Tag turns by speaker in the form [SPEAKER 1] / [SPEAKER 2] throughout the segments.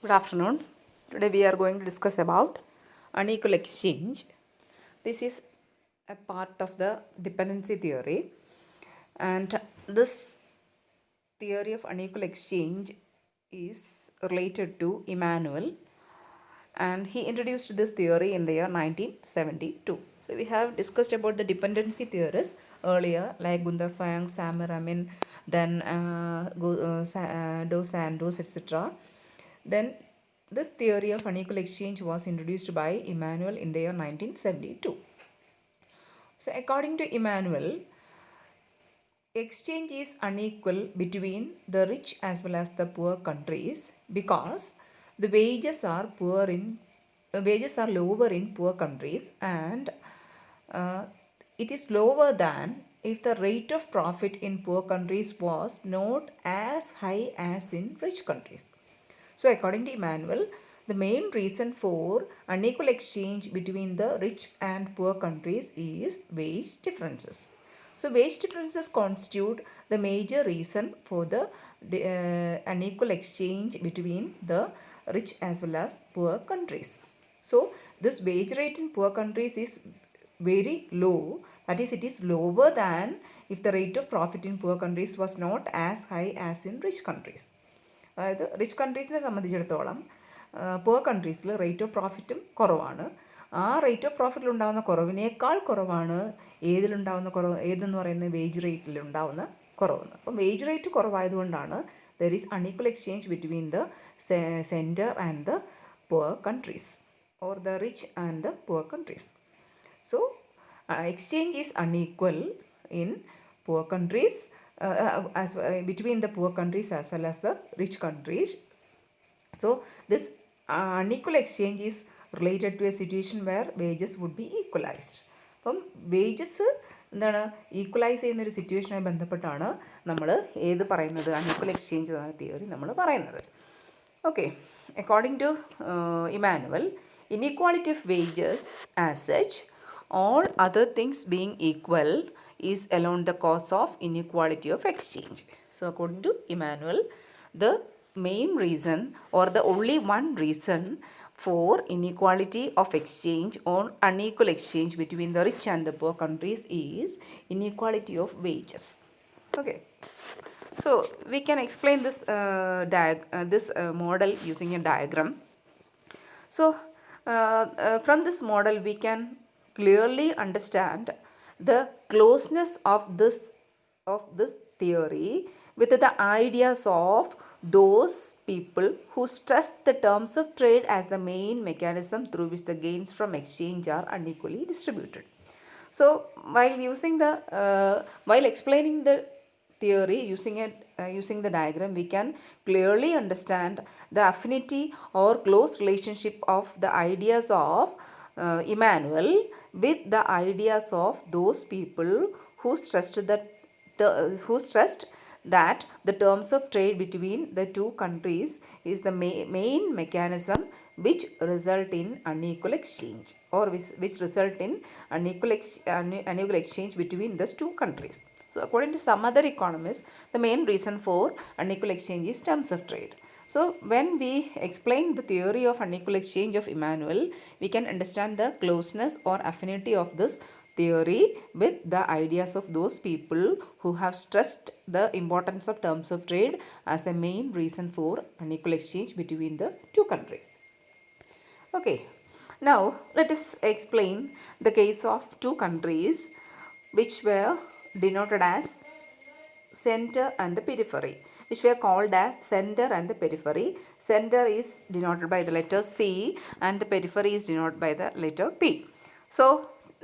[SPEAKER 1] Good afternoon. Today we are going to discuss about unequal exchange. This is a part of the dependency theory, and this theory of unequal exchange is related to Immanuel, and he introduced this theory in the year 1972. So we have discussed about the dependency theories earlier, like Gunther Fang, Samir Amin, then Dos Santos, etc. Then this theory of unequal exchange was introduced by Immanuel in the year 1972. So according to Immanuel, exchange is unequal between the rich as well as the poor countries because the wages are lower in poor countries, and it is lower than if the rate of profit in poor countries was not as high as in rich countries. So according to Immanuel, the main reason for unequal exchange between the rich and poor countries is wage differences. So wage differences constitute the major reason for the unequal exchange between the rich as well as poor countries. So this wage rate in poor countries is very low, that is, it is lower than if the rate of profit in poor countries was not as high as in rich countries. അതായത് rich കൺട്രീസിനെ സംബന്ധിച്ചിടത്തോളം poor കൺട്രീസിൽ rate of പ്രോഫിറ്റും കുറവാണ്. ആ rate of പ്രോഫിറ്റിൽ ഉണ്ടാകുന്ന കുറവിനേക്കാൾ കുറവാണ് ഏതെന്ന് പറയുന്നത് wage റേറ്റിലുണ്ടാവുന്ന കുറവെന്ന്. അപ്പം വേജ് റേറ്റ് കുറവായതുകൊണ്ടാണ് there is unequal exchange between the centre and the poor countries or the rich and the poor countries. So exchange is unequal in poor countries between the poor countries as well as the rich countries. So this unequal exchange is related to a situation where wages would be equalized. അപ്പം wages എന്താണ് equalise ചെയ്യുന്നൊരു സിറ്റുവേഷനുമായി ബന്ധപ്പെട്ടാണ് നമ്മൾ ഏത് പറയുന്നത് unequal exchange എന്ന theory നമ്മൾ പറയുന്നത്. Okay, according to Emmanuel, inequality of wages as such, all other things being equal, is alone the cause of inequality of exchange. So according to Immanuel, the main reason or the only one reason for inequality of exchange or unequal exchange between the rich and the poor countries is inequality of wages. Okay, so we can explain this model using a diagram. So from this model we can clearly understand the closeness of this theory with the ideas of those people who stress the terms of trade as the main mechanism through which the gains from exchange are unequally distributed. So while explaining the theory using the diagram, we can clearly understand the affinity or close relationship of the ideas of Immanuel with the ideas of those people who stressed that the terms of trade between the two countries is the main mechanism which result in unequal exchange or which result in unequal exchange between those two countries. So according to some other economists, the main reason for unequal exchange is terms of trade. So when we explain the theory of unequal exchange of Immanuel, we can understand the closeness or affinity of this theory with the ideas of those people who have stressed the importance of terms of trade as the main reason for unequal exchange between the two countries. Okay, now let us explain the case of two countries which were denoted as center and the periphery, which were called as center and the periphery. Center is denoted by the letter C and the periphery is denoted by the letter P. So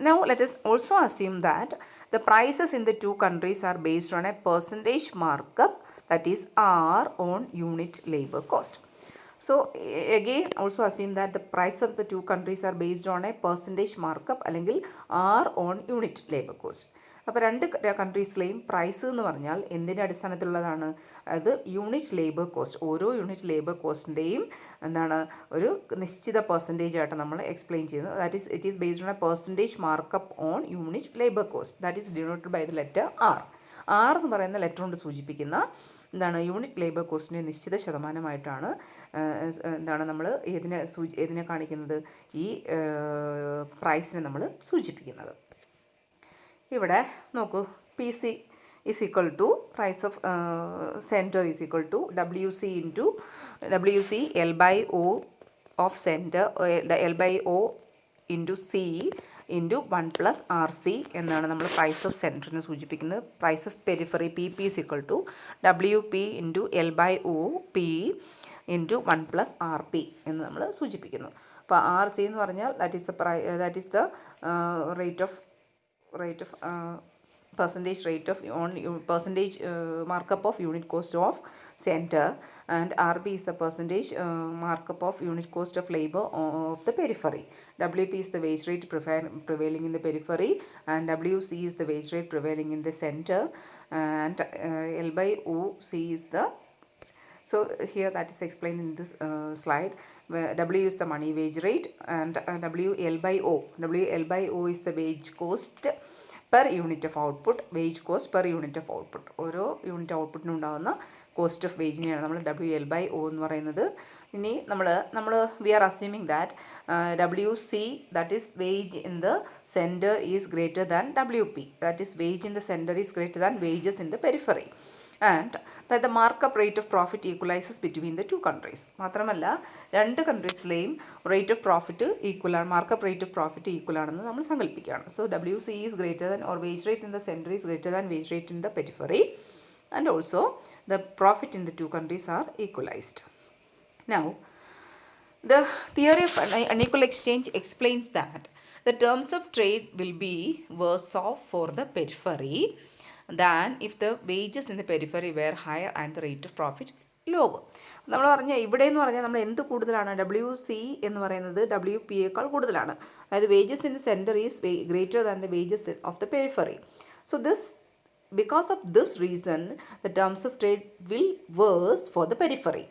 [SPEAKER 1] now let us also assume that the prices in the two countries are based on a percentage markup, that is R on unit labor cost. So again also assume that the price of the two countries are based on a percentage markup അല്ലെങ്കിൽ R on unit labor cost. അപ്പോൾ രണ്ട് കൺട്രീസിലെയും price എന്ന് പറഞ്ഞാൽ എന്തിൻ്റെ അടിസ്ഥാനത്തിലുള്ളതാണ്? അത് unit labour cost, ഓരോ unit labour കോസ്റ്റിൻ്റെയും എന്താണ് ഒരു നിശ്ചിത പെർസെൻറ്റേജ് ആയിട്ട് നമ്മൾ എക്സ്പ്ലെയിൻ ചെയ്യുന്നത്. That is it is based on a percentage markup on unit labour cost, that is denoted by the letter R. R എന്ന് പറയുന്ന ലെറ്റർ കൊണ്ട് സൂചിപ്പിക്കുന്ന എന്താണ് യൂണിറ്റ് ലേബർ കോസ്റ്റിൻ്റെ നിശ്ചിത ശതമാനമായിട്ടാണ് എന്താണ് നമ്മൾ ഏതിനെ കാണിക്കുന്നത്, ഈ പ്രൈസിനെ നമ്മൾ സൂചിപ്പിക്കുന്നത്. ഇവിടെ നോക്കൂ, P C is equal to price of center is equal to WC L by O of center, the L by O into C into 1 plus RC എന്നാണ് നമ്മൾ പ്രൈസ് ഓഫ് സെൻറ്ററിനെ സൂചിപ്പിക്കുന്നത്. Price of periphery PP is equal to WP into L by O P into 1 plus RP എന്ന് നമ്മൾ സൂചിപ്പിക്കുന്നു. അപ്പോൾ RC എന്ന് പറഞ്ഞാൽ that is the rate of percentage rate of percentage markup of unit cost of center, and RB is the percentage markup of unit cost of labor of the periphery. WP is the wage rate prevailing in the periphery, and WC is the wage rate prevailing in the center, and L by OC is the, so here that is explained in this slide, where W is the money wage rate, and WL by O is the wage cost per unit of output, wage cost per unit of output. ഓരോ unit ഔട്ട്പുട്ടിനും ഉണ്ടാകുന്ന cost of വേജിനെയാണ് നമ്മൾ WL by O എന്ന് പറയുന്നത്. ഇനി നമ്മൾ we are assuming that WC, that is wage in the center, is greater than WP, that is wage in the center is greater than wages in the periphery, and that the markup rate of profit equalizes between the two countries. മാത്രമല്ല രണ്ട് കൺട്രീസിലെയും rate of profit equal ആണ്, markup rate of profit equal ആണെന്ന് നമ്മൾ സങ്കല്പിക്കുകയാണ്. So WC is greater than, or wage rate in the centre is greater than wage rate in the periphery, and also the profit in the two countries are equalised. Now, the theory of unequal exchange explains that the terms of trade will be worse off for the periphery than if the wages in the periphery were higher and the rate of profit lower. നമ്മൾ പറഞ്ഞ ഇവിടെ എന്ന് പറഞ്ഞാൽ നമ്മൾ എന്ത് കൂടുതലാണ്, WC എന്ന് പറയുന്നത് WPയേക്കാൾ കൂടുതലാണ്. അതായത് wages in the centre is greater than the wages of the periphery. So because of this reason the terms of trade will worse for the periphery.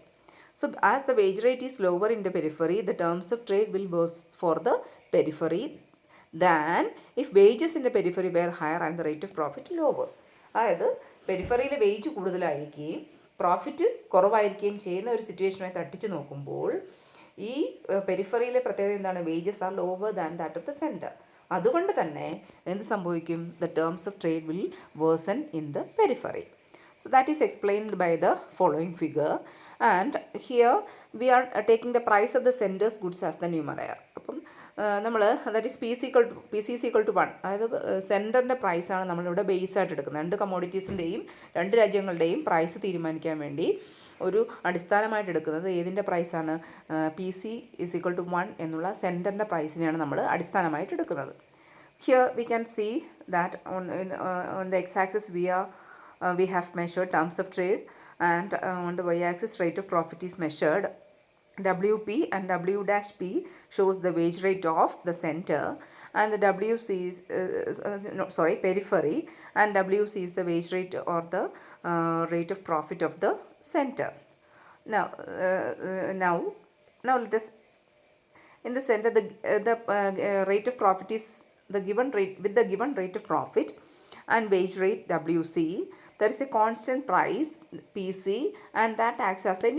[SPEAKER 1] So as the wage rate is lower in the periphery, the terms of trade will worse for the periphery than if wages in the periphery were higher and the rate of profit lower. അതായത് പെരിഫറിയിൽ wage കൂടുതലായിരിക്കുകയും profit കുറവായിരിക്കുകയും ചെയ്യുന്ന ഒരു സിറ്റുവേഷനുമായി തട്ടിച്ച് നോക്കുമ്പോൾ ഈ പെരിഫറിയിലെ പ്രത്യേകത എന്താണ്, wages R lower than that of the centre. അതുകൊണ്ട് തന്നെ എന്ത് സംഭവിക്കും, the terms of trade will version in the periphery. So that is explained by the following figure, and here we are taking the price of the sender's goods as the numerator. അപ്പം നമ്മൾ that is P C equal to 1, അതായത് സെൻറ്ററിൻ്റെ പ്രൈസാണ് നമ്മളിവിടെ base ആയിട്ട് എടുക്കുന്നത്. രണ്ട് കമ്മോഡിറ്റീസിൻ്റെയും രണ്ട് രാജ്യങ്ങളുടെയും പ്രൈസ് തീരുമാനിക്കാൻ വേണ്ടി ഒരു അടിസ്ഥാനമായിട്ട് എടുക്കുന്നത് ഏതിൻ്റെ പ്രൈസാണ്, PC ഈസ് ഈക്വൽ ടു 1 എന്നുള്ള സെൻറ്ററിൻ്റെ പ്രൈസിനെയാണ് നമ്മൾ അടിസ്ഥാനമായിട്ട് എടുക്കുന്നത്. Here we can see that on the X axis we have measured terms of trade, and on the y-axis rate of profit is measured. WP and W-P shows the wage rate of the center, and the WC is periphery, and WC is the wage rate or the rate of profit of the center. Now let us, in the center the rate of profit is the given rate, with the given rate of profit and wage rate WC, there is a constant price PC, and that acts as a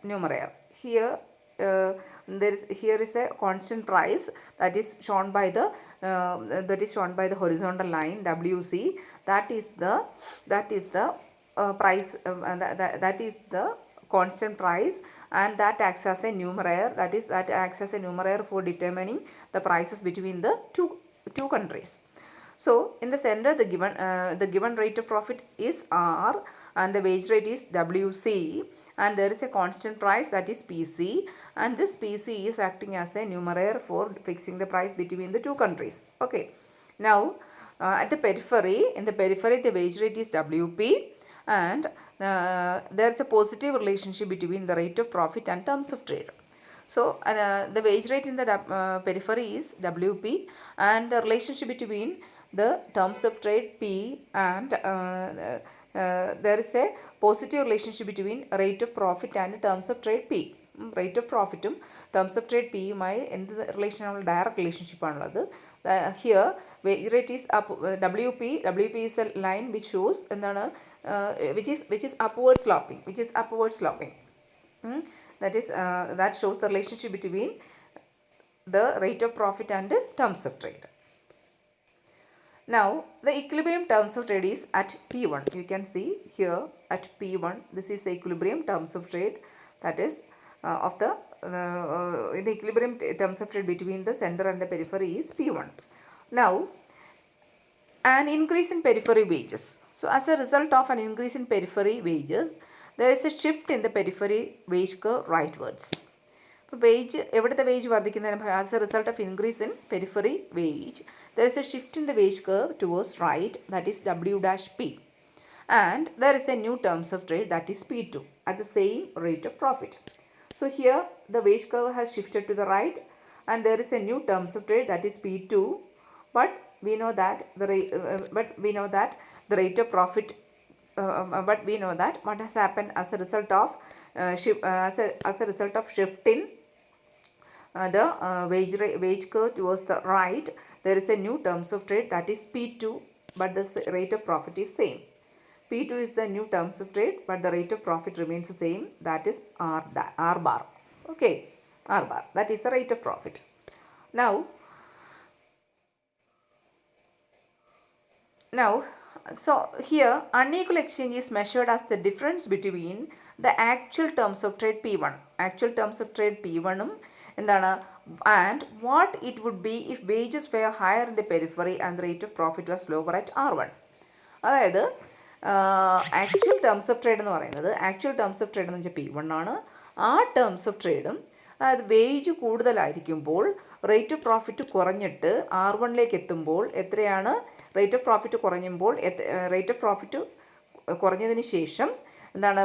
[SPEAKER 1] numerator. Here is a constant price that is shown by the horizontal line WC. That is the price, that is the constant price, and that acts as a numerator. That acts as a numerator for determining the prices between the two countries. So in the center the given rate of profit is R, and the wage rate is WC, and there is a constant price that is PC, and this PC is acting as a numerator for fixing the price between the two countries. Okay, now at the periphery, in the periphery the wage rate is WP, and there is a positive relationship between the rate of profit and terms of trade. So the wage rate in the periphery is WP, and the relationship between the terms of trade P and there is a positive relationship between rate of profit and terms of trade P. Rate of പ്രോഫിറ്റും terms of trade പിയുമായി എന്ത് റിലേഷനാണ്, direct relationship ആണുള്ളത്. Here wage rate is up, WP is the line which shows എന്താണ് which is upward sloping. That shows the relationship between the rate of profit and terms of trade. Now the equilibrium terms of trade is at P1. You can see here at P1, this is the equilibrium terms of trade, that is of the equilibrium terms of trade between the center and the periphery is P1. Now an increase in periphery wages. So as a result of an increase in periphery wages, there is a shift in the periphery wage curve rightwards. Wage, എവിടുത്തെ wage വർദ്ധിക്കുന്നതിന് as a result of increase in periphery wage, there is a shift in the wage curve towards right, that is W-P. And there is a new terms of trade, that is P2, at the same rate of profit. So here the wage curve has shifted to the right and there is a new terms of trade, that is P2. But we know that the rate of profit, but we know that what has happened as a result of shift in the wage curve towards the right, there is a new terms of trade, that is P2, but the rate of profit is same. P2 is the new terms of trade, but the rate of profit remains the same, that is R bar. Okay, R bar, that is the rate of profit. Now, so here unequal exchange is measured as the difference between the actual terms of trade P1, എന്താണ്, and what it would be if wages were higher in the periphery and the rate of profit was lower at R1. അതായത് actual terms of trade എന്ന് പറയുന്നത്, വെച്ചാൽ P1 ആണ്. ആ terms of ട്രേഡും, അതായത് wage കൂടുതലായിരിക്കുമ്പോൾ rate of profit കുറഞ്ഞിട്ട് R1ലേക്ക് എത്തുമ്പോൾ എത്രയാണ് റേറ്റ് ഓഫ് പ്രോഫിറ്റ് കുറഞ്ഞതിന് ശേഷം എന്താണ്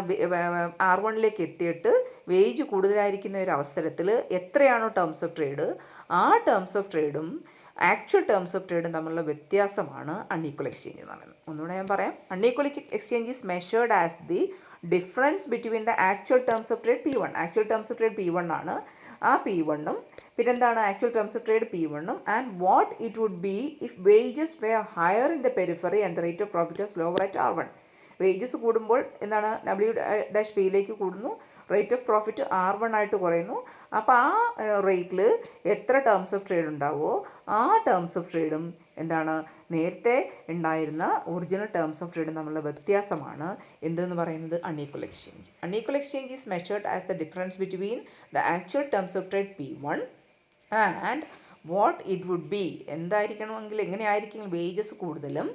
[SPEAKER 1] R1ലേക്ക് എത്തിയിട്ട് വേജ് കൂടുതലായിരിക്കുന്ന ഒരു അവസരത്തിൽ എത്രയാണോ ടേംസ് ഓഫ് ട്രേഡ്, ആ ടേംസ് ഓഫ് ട്രേഡും ആക്ച്വൽ ടേംസ് ഓഫ് ട്രേഡും തമ്മിലുള്ള വ്യത്യാസമാണ് അൺഈക്വൽ എക്സ്ചേഞ്ച് എന്ന് പറയുന്നത്. ഒന്നുകൂടെ ഞാൻ പറയാം. Unequal exchange is measured as the difference between the actual terms of trade P1. Actual terms of trade P1 ആണ്. ആ P1ഉം പിന്നെന്താണ് ആക്ച്വൽ ടേംസ് ഓഫ് ട്രേഡ് P1ഉം and what it would be if wages were higher in the periphery and the rate of profit was lower at R1. Wages കൂടുമ്പോൾ എന്താണ് W-Pയിലേക്ക് കൂടുന്നു, rate of profit R1 ആയിട്ട് കുറയുന്നു. അപ്പോൾ ആ റേറ്റിൽ എത്ര ടേംസ് ഓഫ് ട്രേഡ് ഉണ്ടാവുമോ ആ ടേംസ് ഓഫ് ട്രേഡും എന്താണ് നേരത്തെ ഉണ്ടായിരുന്ന ഒറിജിനൽ ടേംസ് ഓഫ് ട്രേഡും തമ്മിലുള്ള വ്യത്യാസമാണ് എന്തെന്ന് പറയുന്നത് unequal exchange. Unequal exchange is measured as the difference between the actual terms of trade P1 and what it would be, എന്തായിരിക്കണമെങ്കിൽ എങ്ങനെയായിരിക്കും വേജസ് കൂടുതലും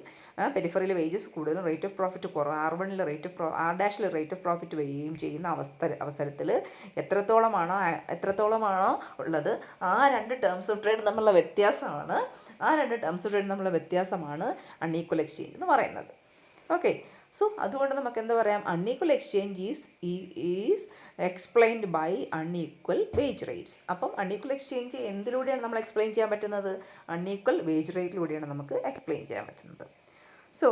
[SPEAKER 1] പെരിഫറിയിൽ വേജസ് കൂടുതലും റേറ്റ് ഓഫ് പ്രോഫിറ്റ് R1ൽ R-ൽ റേറ്റ് ഓഫ് പ്രോഫിറ്റ് വരികയും ചെയ്യുന്ന അവസരത്തിൽ എത്രത്തോളമാണോ ഉള്ളത് ആ രണ്ട് ടേംസ് ഓഫ് ട്രേഡ് തമ്മിലുള്ള വ്യത്യാസമാണ് അൺഈക്വൽ എക്സ്ചേഞ്ച് എന്ന് പറയുന്നത്. ഓക്കെ, സോ അതുകൊണ്ട് നമുക്ക് എന്താ പറയാം, unequal exchange is explained by unequal wage rates. അപ്പം അൺഈക്വൽ എക്സ്ചേഞ്ച് എന്തിലൂടെയാണ് നമ്മൾ എക്സ്പ്ലെയിൻ ചെയ്യാൻ പറ്റുന്നത്? അൺഈക്വൽ വേജ് റേറ്റിലൂടെയാണ് നമുക്ക് എക്സ്പ്ലെയിൻ ചെയ്യാൻ പറ്റുന്നത്. സോ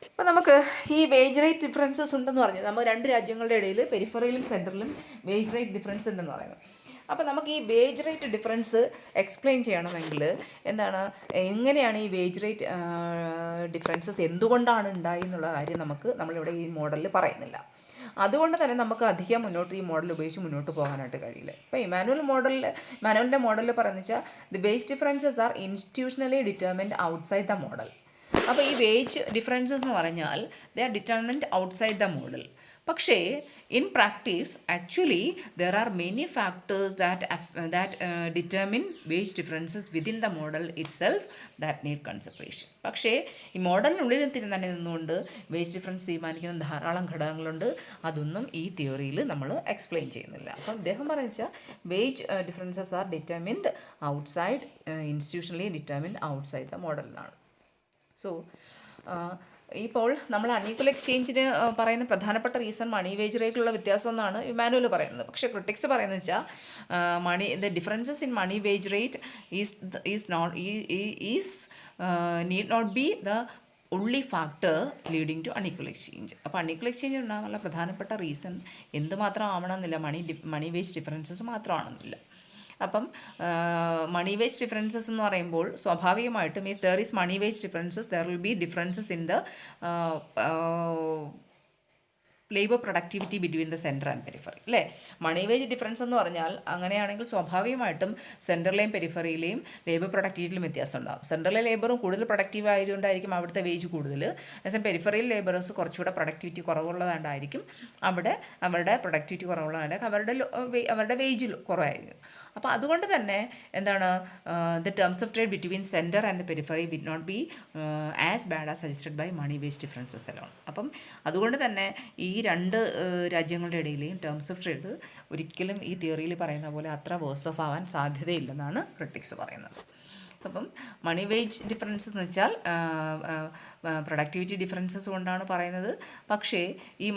[SPEAKER 1] അപ്പോൾ നമുക്ക് ഈ വേജ് റേറ്റ് ഡിഫറൻസസ് ഉണ്ടെന്ന് പറഞ്ഞത് നമ്മൾ രണ്ട് രാജ്യങ്ങളുടെ ഇടയിൽ പെരിഫറിയിലും സെൻറ്ററിലും വേജ് റേറ്റ് ഡിഫറൻസ് ഉണ്ടെന്ന് പറയുന്നത്. അപ്പോൾ നമുക്ക് ഈ വേജ് റേറ്റ് ഡിഫറൻസ് എക്സ്പ്ലെയിൻ ചെയ്യണമെങ്കിൽ എങ്ങനെയാണ് ഈ വേജ് റേറ്റ് ഡിഫറൻസസ് എന്തുകൊണ്ടാണ് ഉണ്ടായി എന്നുള്ള കാര്യം നമ്മളിവിടെ ഈ മോഡലിൽ പറയുന്നില്ല. അതുകൊണ്ട് തന്നെ നമുക്ക് അധികം ഈ മോഡൽ ഉപയോഗിച്ച് മുന്നോട്ട് പോകാനായിട്ട് കഴിയില്ല. ഇപ്പോൾ ഇമാനുവലിൻ്റെ മോഡലിൽ പറയുന്നത് വെച്ചാൽ the wage differences are institutionally determined outside the model. അപ്പോൾ ഈ വേജ് ഡിഫറൻസസ് എന്ന് പറഞ്ഞാൽ they are determined outside the model. പക്ഷേ in practice actually there are many factors that determine wage differences within the model itself that need consideration. പക്ഷേ ഈ മോഡലിനുള്ളിൽ തന്നെ നിന്നുകൊണ്ട് wage difference തീരുമാനിക്കുന്ന ധാരാളം ഘടകങ്ങളുണ്ട്. അതൊന്നും ഈ തിയറിയിൽ നമ്മൾ എക്സ്പ്ലെയിൻ ചെയ്യുന്നില്ല. അപ്പം അദ്ദേഹം പറയുക wage differences are determined outside institutionally determined outside the model എന്നാണ്. സോ ഇപ്പോൾ നമ്മൾ അൺഈക്വൽ എക്സ്ചേഞ്ചിന് പറയുന്ന പ്രധാനപ്പെട്ട റീസൺ മണി വേജ് റേറ്റിലുള്ള വ്യത്യാസം എന്നാണ് ഇമാനുവൽ പറയുന്നത്. പക്ഷേ ക്രിട്ടിക്സ് പറയുന്നത് വെച്ചാൽ the differences in money wage rate need not be the only factor leading to unequal exchange. അപ്പോൾ അൺഈക്വൽ എക്സ്ചേഞ്ച് ഉണ്ടാകാനുള്ള പ്രധാനപ്പെട്ട റീസൺ എന്തുമാത്രം ആവണമെന്നില്ല, മണി വേജ് ഡിഫറൻസസ് മാത്രമാണെന്നില്ല. അപ്പം മണി വേജ് ഡിഫറൻസസ് എന്ന് പറയുമ്പോൾ സ്വാഭാവികമായിട്ടും if there is money wage differences there will be differences in the labour productivity between the centre and periphery അല്ലേ. മണി വേജ് ഡിഫറൻസ് എന്ന് പറഞ്ഞാൽ അങ്ങനെയാണെങ്കിൽ സ്വാഭാവികമായിട്ടും സെൻറ്ററിലെയും പെരിഫറിയിലെയും ലേബർ പ്രൊഡക്ടിവിറ്റിയിലും വ്യത്യാസം ഉണ്ടാകും. സെൻട്രലിലെ ലേബറും കൂടുതൽ പ്രൊഡക്റ്റീവ് ആയതുകൊണ്ടായിരിക്കും അവിടുത്തെ വേജ് കൂടുതൽ. അതേസമയം പെരിഫറിയിൽ ലേബേഴ്സ് കുറച്ചുകൂടെ പ്രൊഡക്ടിവിറ്റി കുറവുള്ളതുകൊണ്ടായിരിക്കും അവിടെ അവരുടെ പ്രൊഡക്ടിവിറ്റി കുറവുള്ളതുകൊണ്ടായിരിക്കും അവരുടെ വേജ് കുറവായിരിക്കും. അപ്പോൾ അതുകൊണ്ട് തന്നെ എന്താണ് the terms of trade between centre and periphery will not be as bad as suggested by money wage differences alone. അപ്പം അതുകൊണ്ട് തന്നെ ഈ രണ്ട് രാജ്യങ്ങളുടെ ഇടയിലെയും ടേംസ് ഓഫ് ട്രേഡ് ഒരിക്കലും ഈ തിയറിയിൽ പറയുന്ന പോലെ അത്ര വേഴ്സ് ഓഫ് ആവാൻ സാധ്യതയില്ലെന്നാണ് ക്രിട്ടിക്സ് പറയുന്നത്. അപ്പം മണി വേജ് ഡിഫറൻസസ് എന്ന് വെച്ചാൽ പ്രൊഡക്ടിവിറ്റി ഡിഫറൻസസ് കൊണ്ടാണ് പറയുന്നത്. പക്ഷേ ഈ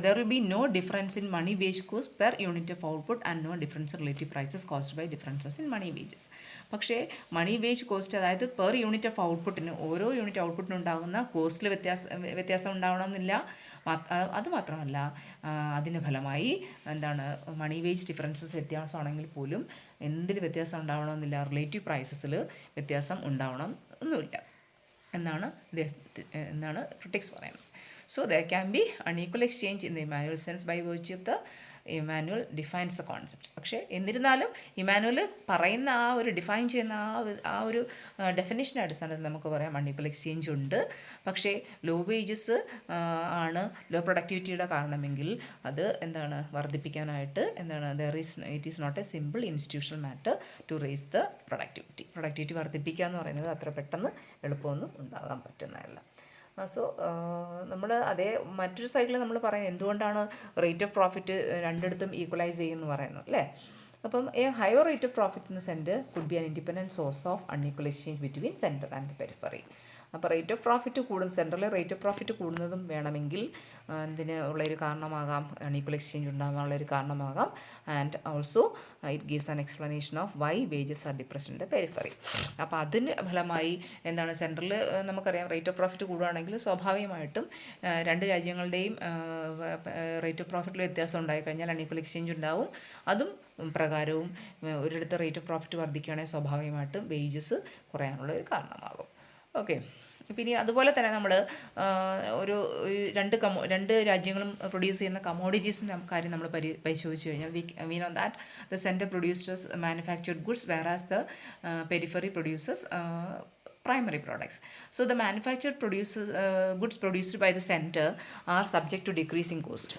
[SPEAKER 1] there will be no difference in money wage cost per unit of output and no difference relative prices cost by differences in money wages. പക്ഷേ മണി വേജ് കോസ്റ്റ് അതായത് per unit of ഔട്ട്പുട്ടിന് ഓരോ unit ഔട്ട്പുട്ടിനുണ്ടാകുന്ന കോസ്റ്റിൽ വ്യത്യാസം ഉണ്ടാവണമെന്നില്ല. അതുമാത്രമല്ല അതിൻ്റെ ഫലമായി എന്താണ് മണി വേജ് ഡിഫറൻസസ് വ്യത്യാസമാണെങ്കിൽ പോലും എന്തിൽ വ്യത്യാസം ഉണ്ടാവണമെന്നില്ല, റിലേറ്റീവ് പ്രൈസസിൽ വ്യത്യാസം ഉണ്ടാവണം ഒന്നുമില്ല എന്നാണ് ക്രിട്ടിക്സ് പറയുന്നത്. So there can be unequal exchange in the Emmanuel sense by virtue of the Emmanuel defines a concept. പക്ഷേ എന്നിരുന്നാലും ഇമാനുവൽ പറയുന്ന ഡിഫൈൻ ചെയ്യുന്ന ആ ഒരു ഡെഫിനേഷൻ്റെ അടിസ്ഥാനത്തിൽ നമുക്ക് പറയാം അൺഈക്വൽ എക്സ്ചേഞ്ച് ഉണ്ട്. പക്ഷേ ലോ വേജസ് ആണ് ലോ പ്രൊഡക്ടിവിറ്റിയുടെ കാരണമെങ്കിൽ അത് വർദ്ധിപ്പിക്കാനായിട്ട് it is not a simple institutional matter to raise the productivity വർദ്ധിപ്പിക്കുക എന്ന് പറയുന്നത് അത്ര പെട്ടെന്ന് എളുപ്പമൊന്നും ഉണ്ടാകാൻ പറ്റുന്നതല്ല. സോ നമ്മൾ മറ്റൊരു സൈഡിൽ നമ്മൾ പറയുന്നത് എന്തുകൊണ്ടാണ് റേറ്റ് ഓഫ് പ്രോഫിറ്റ് രണ്ടിടത്തും ഈക്വലൈസ് ചെയ്യുമെന്ന് പറയുന്നു അല്ലേ. അപ്പം a higher rate of profit in the centre could be an independent source of unequal exchange between centre and periphery. അപ്പോൾ റേറ്റ് ഓഫ് പ്രോഫിറ്റ് സെൻറ്ററിലെ റേറ്റ് ഓഫ് പ്രോഫിറ്റ് കൂടുന്നതും വേണമെങ്കിൽ ഉള്ളൊരു കാരണമാകാം, അൺഈക്വൽ എക്സ്ചേഞ്ച് ഉണ്ടാകാനുള്ളൊരു കാരണമാകാം. And also it gives an explanation of why wages are depressed in the periphery. അപ്പോൾ അതിന് ഫലമായി സെൻട്രൽ നമുക്കറിയാം റേറ്റ് ഓഫ് പ്രോഫിറ്റ് കൂടുകയാണെങ്കിൽ സ്വാഭാവികമായിട്ടും രണ്ട് രാജ്യങ്ങളുടെയും റേറ്റ് ഓഫ് പ്രോഫിറ്റിൽ വ്യത്യാസം ഉണ്ടായിക്കഴിഞ്ഞാൽ അൺഈക്വൽ എക്സ്ചേഞ്ച് ഉണ്ടാവും. അതും പ്രകാരവും ഒരിടത്ത് റേറ്റ് ഓഫ് പ്രോഫിറ്റ് വർദ്ധിക്കുകയാണെങ്കിൽ സ്വാഭാവികമായിട്ടും വേജസ് കുറയാനുള്ള ഒരു കാരണമാകും. ഓക്കെ. പിന്നെ അതുപോലെ തന്നെ നമ്മൾ രണ്ട് രാജ്യങ്ങളും പ്രൊഡ്യൂസ് ചെയ്യുന്ന കമോഡിറ്റീസിൻ്റെ കാര്യം നമ്മൾ പരിശോധിച്ച് കഴിഞ്ഞാൽ we know that the centre producers manufactured goods വേറാസ് the periphery producers primary products. So the manufactured goods produced by the center are subject to decreasing cost.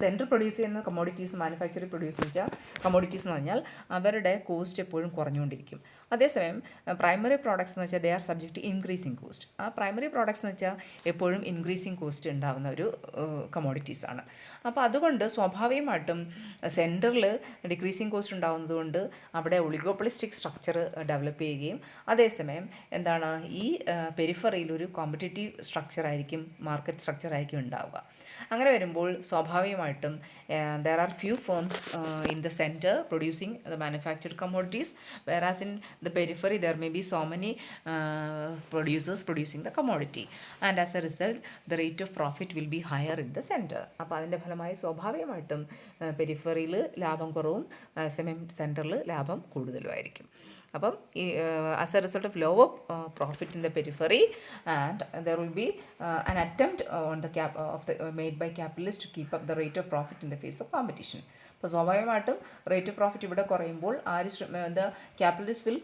[SPEAKER 1] Central produce ചെയ്യുന്ന കമ്മോഡിറ്റീസ് മാനുഫാക്ചർ പ്രൊഡ്യൂസ് വെച്ചാൽ commodities എന്ന് പറഞ്ഞാൽ അവരുടെ cost എപ്പോഴും കുറഞ്ഞുകൊണ്ടിരിക്കും. അതേസമയം primary products എന്ന് വെച്ചാൽ they are subject to increasing cost. ആ പ്രൈമറി പ്രോഡക്ട്സ് എന്ന് വെച്ചാൽ എപ്പോഴും ഇൻക്രീസിങ് കോസ്റ്റ് ഉണ്ടാകുന്ന ഒരു കമ്മോഡിറ്റീസാണ്. അപ്പോൾ അതുകൊണ്ട് സ്വാഭാവികമായിട്ടും സെൻറ്ററിൽ ഡിക്രീസിങ് കോസ്റ്റ് ഉണ്ടാകുന്നതുകൊണ്ട് അവിടെ ഒളിഗോപ്പൊളിസ്റ്റിക് സ്ട്രക്ചർ ഡെവലപ്പ് ചെയ്യുകയും അതേസമയം ഈ പെരിഫറിയിൽ ഒരു കോമ്പറ്റേറ്റീവ് സ്ട്രക്ചറായിരിക്കും, മാർക്കറ്റ് സ്ട്രക്ചറായിരിക്കും ഉണ്ടാവുക. അങ്ങനെ വരുമ്പോൾ സ്വാഭാവികമായിട്ടും there are few firms in the center producing the manufactured commodities, whereas in the periphery there may be so many producers producing the commodity, and as a result the rate of profit will be higher in the center. അപ്പോൾ അതിൻ്റെ ഫലമായി സ്വാഭാവികമായിട്ടും പെരിഫറിയിൽ ലാഭം കുറവും അതേസമയം സെൻറ്ററിൽ ലാഭം കൂടുതലുമായിരിക്കും. അപ്പം as a result of lower profit in the periphery, and there will be an attempt on the made by capitalists to keep up the rate of profit in the face of competition. അപ്പോൾ സ്വാഭാവികമായിട്ടും rate of profit ഇവിടെ കുറയുമ്പോൾ the capitalist will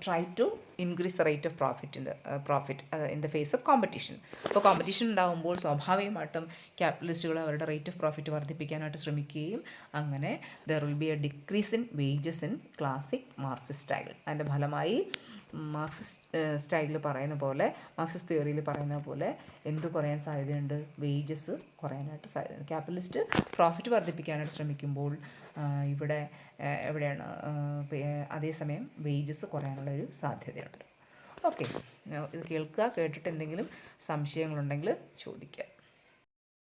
[SPEAKER 1] try to increase the rate of profit in the face of competition. അപ്പോൾ competition ഉണ്ടാകുമ്പോൾ സ്വാഭാവികമായിട്ടും ക്യാപിറ്റലിസ്റ്റുകൾ അവരുടെ rate of profit വർദ്ധിപ്പിക്കാനായിട്ട് ശ്രമിക്കുകയും അങ്ങനെ there will B A decrease in wages in classic Marxist style. അതിൻ്റെ ഫലമായി മാർക്സിസ്റ്റ് സ്റ്റൈലിൽ പറയുന്ന പോലെ, മാർക്സിസ്റ്റ് തിയറിയിൽ പറയുന്ന പോലെ എന്ത് കുറയാൻ സാധ്യതയുണ്ട്? വേജസ് കുറയാനായിട്ട് സാധ്യതയുണ്ട്. ക്യാപിറ്റലിസ്റ്റ് പ്രോഫിറ്റ് വർദ്ധിപ്പിക്കാനായിട്ട് ശ്രമിക്കുമ്പോൾ എവിടെയാണ് അതേസമയം വേജസ് കുറയാനുള്ള ഒരു സാധ്യതയുണ്ട്. ഓക്കെ, ഇത് കേൾക്കുക. കേട്ടിട്ട് എന്തെങ്കിലും സംശയങ്ങളുണ്ടെങ്കിൽ ചോദിക്കുക.